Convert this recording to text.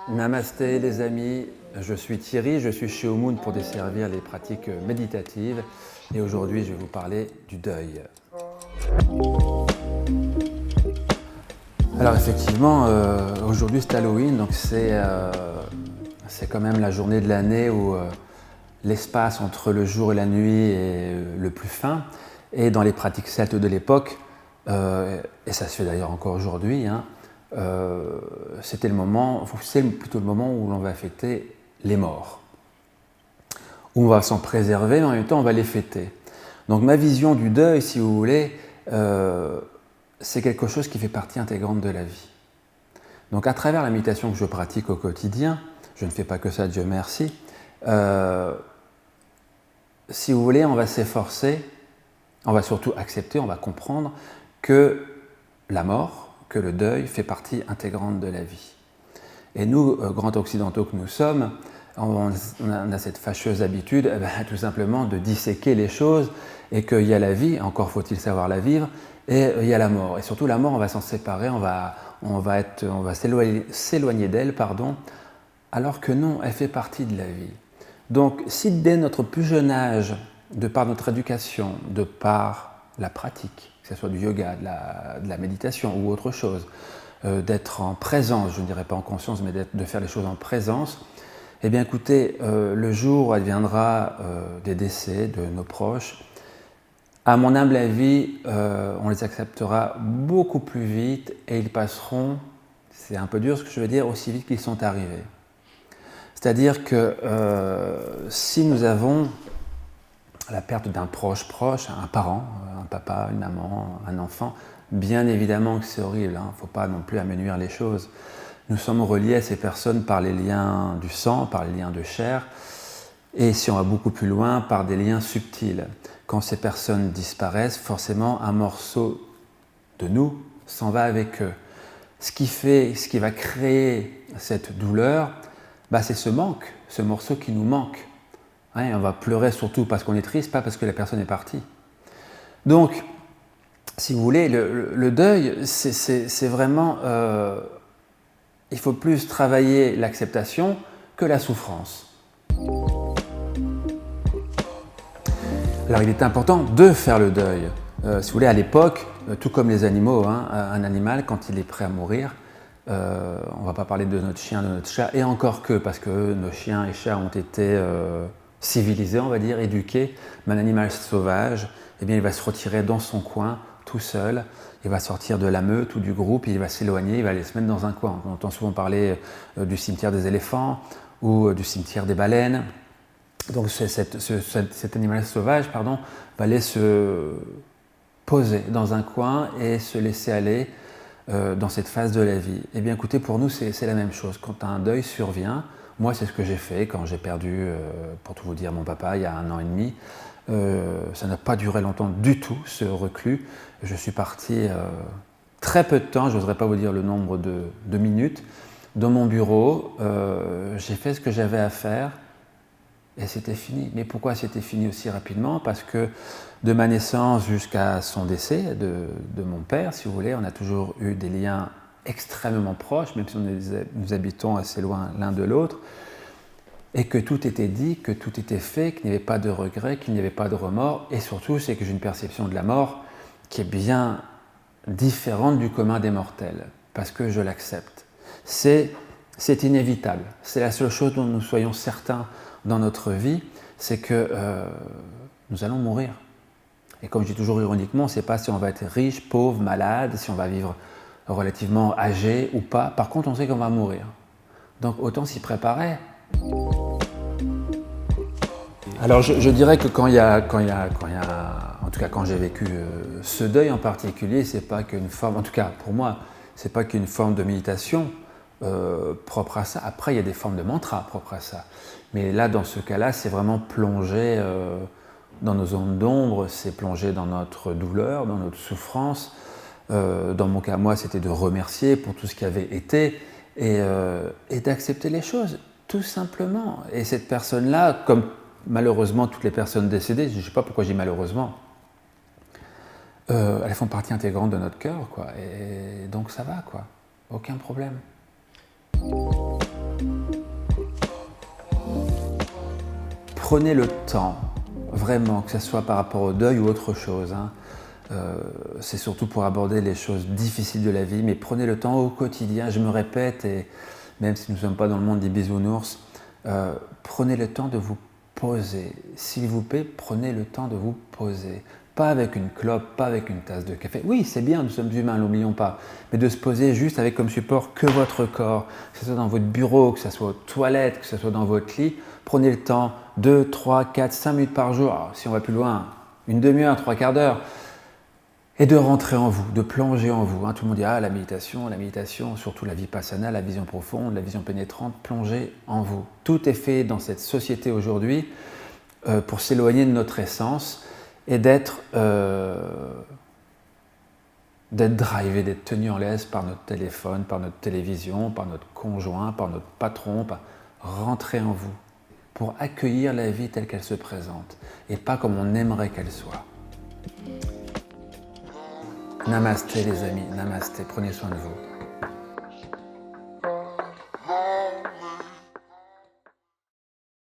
Namasté les amis, je suis Thierry, je suis chez Omoun pour desservir les pratiques méditatives et aujourd'hui je vais vous parler du deuil. Alors effectivement, aujourd'hui c'est Halloween, donc c'est quand même la journée de l'année où l'espace entre le jour et la nuit est le plus fin. Et dans les pratiques celtes de l'époque, et ça se fait d'ailleurs encore aujourd'hui, c'est plutôt le moment où l'on va fêter les morts. Où on va s'en préserver, mais en même temps on va les fêter. Donc ma vision du deuil, si vous voulez, c'est quelque chose qui fait partie intégrante de la vie. Donc à travers la méditation que je pratique au quotidien, je ne fais pas que ça, Dieu merci, si vous voulez, on va s'efforcer, on va surtout accepter, on va comprendre que la mort, que le deuil fait partie intégrante de la vie. Et nous, grands occidentaux que nous sommes, on a cette fâcheuse habitude tout simplement de disséquer les choses et qu'il y a la vie, encore faut-il savoir la vivre, et il y a la mort. Et surtout la mort, on va s'en séparer, on va s'éloigner d'elle, alors que non, elle fait partie de la vie. Donc si dès notre plus jeune âge, de par notre éducation, de par la pratique, que ce soit du yoga, de la méditation ou autre chose, d'être en présence, je ne dirais pas en conscience, mais de faire les choses en présence, eh bien écoutez, le jour où adviendra des décès de nos proches, à mon humble avis, on les acceptera beaucoup plus vite et ils passeront, c'est un peu dur ce que je veux dire, aussi vite qu'ils sont arrivés. C'est-à-dire que si nous avons la perte d'un proche, un parent, un papa, une maman, un enfant, bien évidemment que c'est horrible, il ne faut pas non plus amenuire les choses. Nous sommes reliés à ces personnes par les liens du sang, par les liens de chair, et si on va beaucoup plus loin, par des liens subtils. Quand ces personnes disparaissent, forcément un morceau de nous s'en va avec eux. Ce qui va créer cette douleur, c'est ce manque, ce morceau qui nous manque. On va pleurer surtout parce qu'on est triste, pas parce que la personne est partie. Donc, si vous voulez, le deuil, c'est vraiment... il faut plus travailler l'acceptation que la souffrance. Alors, il est important de faire le deuil. Si vous voulez, à l'époque, tout comme les animaux, un animal, quand il est prêt à mourir, on ne va pas parler de notre chien, de notre chat, et encore que, parce que nos chiens et chats ont été civilisés, on va dire, éduqués, mais un animal sauvage, eh bien, il va se retirer dans son coin, tout seul, il va sortir de la meute ou du groupe, il va s'éloigner, il va aller se mettre dans un coin. On entend souvent parler du cimetière des éléphants ou du cimetière des baleines. Donc cet animal sauvage va aller se poser dans un coin et se laisser aller dans cette phase de la vie. Eh bien écoutez, pour nous c'est la même chose. Quand un deuil survient, moi c'est ce que j'ai fait quand j'ai perdu, pour tout vous dire, mon papa il y a 1 an et demi. Ça n'a pas duré longtemps du tout, ce reclus. Je suis parti très peu de temps, je n'oserais pas vous dire le nombre de minutes, dans mon bureau. J'ai fait ce que j'avais à faire et c'était fini. Mais pourquoi c'était fini aussi rapidement? Parce que de ma naissance jusqu'à son décès, de mon père, si vous voulez, on a toujours eu des liens extrêmement proches, même si nous habitons assez loin l'un de l'autre, et que tout était dit, que tout était fait, qu'il n'y avait pas de regrets, qu'il n'y avait pas de remords, et surtout, c'est que j'ai une perception de la mort qui est bien différente du commun des mortels, parce que je l'accepte. C'est inévitable, c'est la seule chose dont nous soyons certains dans notre vie, c'est que nous allons mourir. Et comme je dis toujours ironiquement, on ne sait pas si on va être riche, pauvre, malade, si on va vivre relativement âgé ou pas. Par contre, on sait qu'on va mourir. Donc autant s'y préparer. Alors je dirais que quand j'ai vécu ce deuil en particulier, c'est pas qu'une forme, en tout cas pour moi, c'est pas qu'une forme de méditation propre à ça. Après, il y a des formes de mantra propres à ça. Mais là, dans ce cas-là, c'est vraiment plonger dans nos zones d'ombre, c'est plonger dans notre douleur, dans notre souffrance. Dans mon cas, moi, c'était de remercier pour tout ce qui avait été et d'accepter les choses, tout simplement. Et cette personne-là, comme malheureusement toutes les personnes décédées, je ne sais pas pourquoi je dis malheureusement, elles font partie intégrante de notre cœur, quoi. Et donc ça va, quoi. Aucun problème. prenez le temps, vraiment, que ce soit par rapport au deuil ou autre chose, hein. C'est surtout pour aborder les choses difficiles de la vie, mais prenez le temps au quotidien, je me répète, et même si nous ne sommes pas dans le monde des bisounours, prenez le temps de vous poser. S'il vous plaît, prenez le temps de vous poser. Pas avec une clope, pas avec une tasse de café. Oui, c'est bien, nous sommes humains, n'oublions pas, mais de se poser juste avec comme support que votre corps, que ce soit dans votre bureau, que ce soit aux toilettes, que ce soit dans votre lit. Prenez le temps, 2, 3, 4, 5 minutes par jour, alors, si on va plus loin, une demi-heure, 3/4 d'heure, et de rentrer en vous, de plonger en vous. Tout le monde dit « Ah, la méditation, surtout la vipassana, la vision profonde, la vision pénétrante, plongez en vous ». Tout est fait dans cette société aujourd'hui pour s'éloigner de notre essence et d'être drivé, d'être tenu en laisse par notre téléphone, par notre télévision, par notre conjoint, par notre patron. Rentrez en vous pour accueillir la vie telle qu'elle se présente et pas comme on aimerait qu'elle soit. Namasté les amis, namasté, prenez soin de vous.